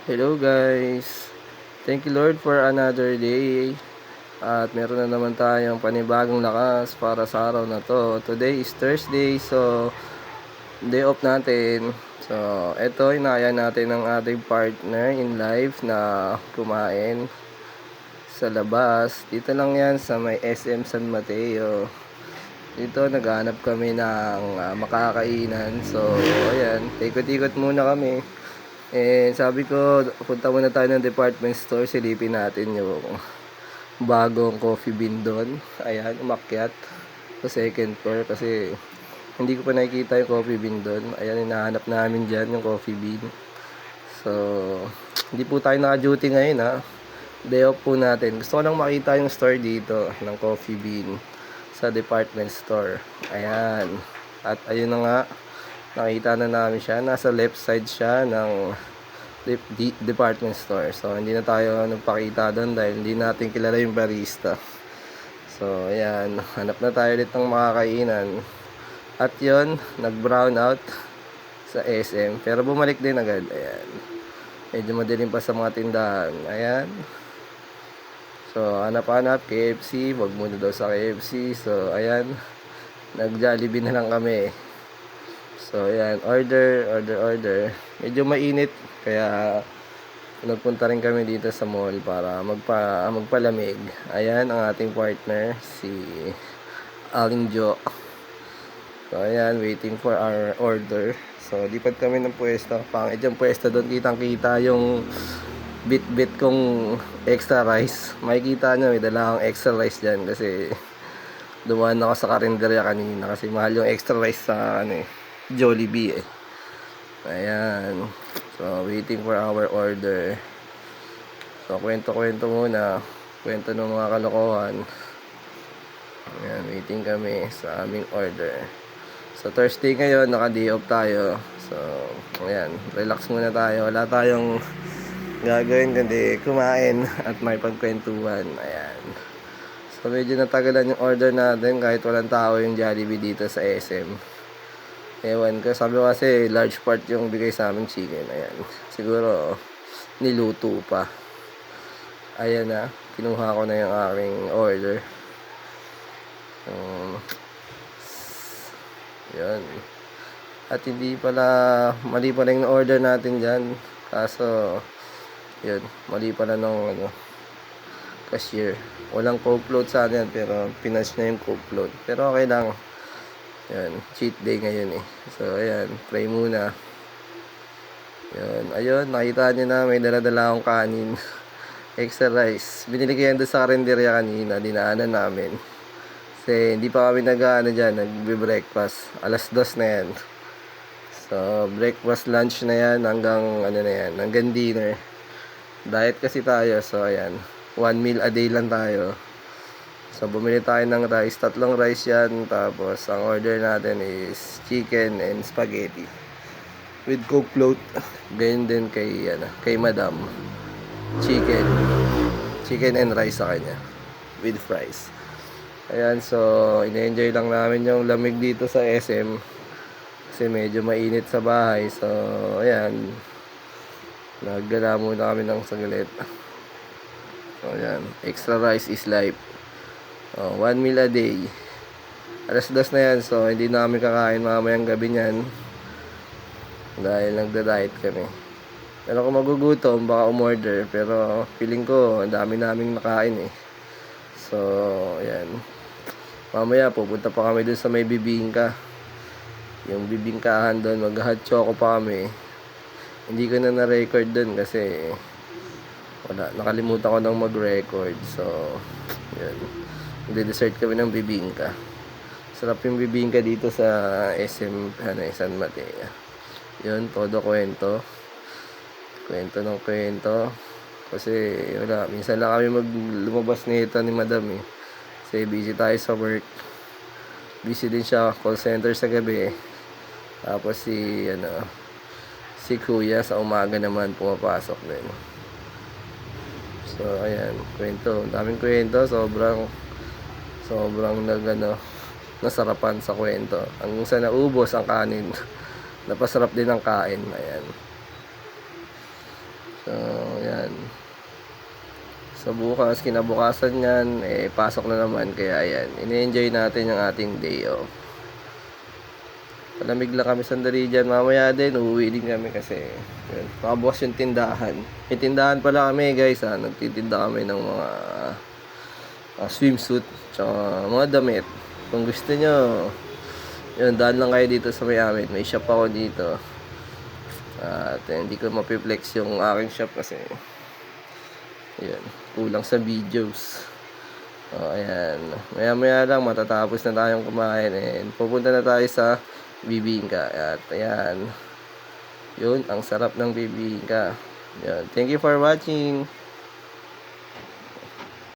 Hello guys! Thank you Lord for another day. At meron na naman tayong panibagong lakas para sa araw na to. Today is Thursday, so day off natin. So eto, inaya natin ang ating partner in life na kumain sa labas. Dito lang yan sa may SM San Mateo. Dito naghanap kami ng makakainan. So ayan, ikot-ikot muna kami. Sabi ko, punta muna tayo ng department store, silipin natin yung bagong coffee bean doon. Ayan, umakyat sa second floor kasi hindi ko pa nakikita yung coffee bean doon. Ayan, hinahanap namin dyan yung coffee bean. So, hindi po tayo naka-duty ngayon ha. Day off po natin. Gusto ko lang makita yung store dito ng coffee bean sa department store. Ayan. At ayun na nga, nakita na namin siya. Nasa left side siya ng department store. So, hindi na tayo nagpakita doon dahil hindi natin kilala yung barista. So, ayan. Hanap na tayo ulit ng makakainan. At yon, nag-brown out sa SM. Pero bumalik din agad. Ayan. Medyo madilim pa sa mga tindahan. Ayan. So, hanap-hanap. KFC. Wag muna daw sa KFC. So, ayan. Nag-Jollibee na lang kami. So, ayan, order. Medyo mainit, kaya nagpunta rin kami dito sa mall para magpalamig. Ayan, ang ating partner, si Aling Jo. So, ayan, waiting for our order. So, lipat kami ng pwesto. Pangit yung pwesto doon, kitang-kita yung bit-bit kong extra rice. Makikita nyo, may dala akong extra rice dyan kasi dumaan ako sa karinderya kanina kasi mahal yung extra rice sa Jollibee eh. Ayan. So, waiting for our order. So, kwento-kwento muna. Kwento ng mga kalokohan. Ayan, waiting kami sa aming order. So, Thursday ngayon, naka-day off tayo. So, ayan, relax muna tayo. Wala tayong gagawin kundi kumain at may pagkwentuhan. Ayan. So, medyo natagalan yung order natin kahit walang tao yung Jollibee dito sa SM. Ewan ko, sabi ko kasi large part yung bigay sa amin chicken. Ayan, siguro niluto pa. Ayan na, kinuha ko na yung aking order. Yan. At hindi pala, mali pala yung order natin dyan. Kaso, yun, mali pala nung cashier. Walang coke float sa atin pero pinas niya yung coke float. Pero okay lang. Yan, cheat day ngayon eh. So, ayan, try muna. Yan, ayun, nakita nyo na may dala-dala akong kanin. Extra rice. Binili ko yan doon sa karinderya kanina, dinaanan namin. Kasi hindi pa kami dyan, nagbe-breakfast. 2:00 na yan. So, breakfast, lunch na yan, hanggang dinner. Diet kasi tayo, so ayan, 1 meal a day lang tayo. So, bumili tayo ng rice. 3 rice yan. Tapos, ang order natin is chicken and spaghetti. With coke float. Ganyan din kay madam. Chicken. Chicken and rice sa kanya. With fries. Ayan, so, ina-enjoy lang namin yung lamig dito sa SM. Kasi medyo mainit sa bahay. So, ayan. Naggala muna kami ng saglit. So, ayan. Extra rice is life. 1 meal a day. 2:00 na yan, so hindi namin kakain mamayang gabi niyan dahil nagda-diet kami. Pero kung magugutom, baka umorder. Pero feeling ko, ang dami naming nakain eh. So, ayan. Mamaya, pupunta pa kami dun sa may bibingka. Yung bibingkahan dun, mag-hot choco pa kami. Hindi ko na na-record dun kasi wala, nakalimutan ko nang mag-record. So, ayan. Nagde-dessert kami ng bibingka. Sarap yung bibingka dito sa SM San Mateo. Yun, todo kwento. Kwento ng kwento. Kasi wala, minsan lang kami lumabas nito ni madam eh. Kasi busy tayo sa work. Busy din siya, call center sa gabi eh. Tapos si kuya sa umaga naman pumapasok din. So ayan, kwento. Daming kwento, sobrang nasarapan sa kwento. Hanggang sa naubos ang kanin. Napasarap din ang kain. Ayan. So, yan. Sa bukas, kinabukasan yan, pasok na naman. Kaya yan, ini-enjoy natin yung ating day off. Palamig lang kami sandali dyan. Mamaya din, uuwi din kami kasi yun, makabukas yung tindahan. May tindahan pala kami guys, nagtitinda kami ng mga swimsuit, tsaka mga damit. Kung gusto nyo, yun, daan lang kayo dito sa may amin. May shop ako dito. At hindi ko mapiplex yung aking shop kasi yun, kulang sa videos. Ayan. Maya lang matatapos na tayong kumain and pupunta na tayo sa bibingka. At ayan. Yun, ang sarap ng bibingka. Yun. Thank you for watching.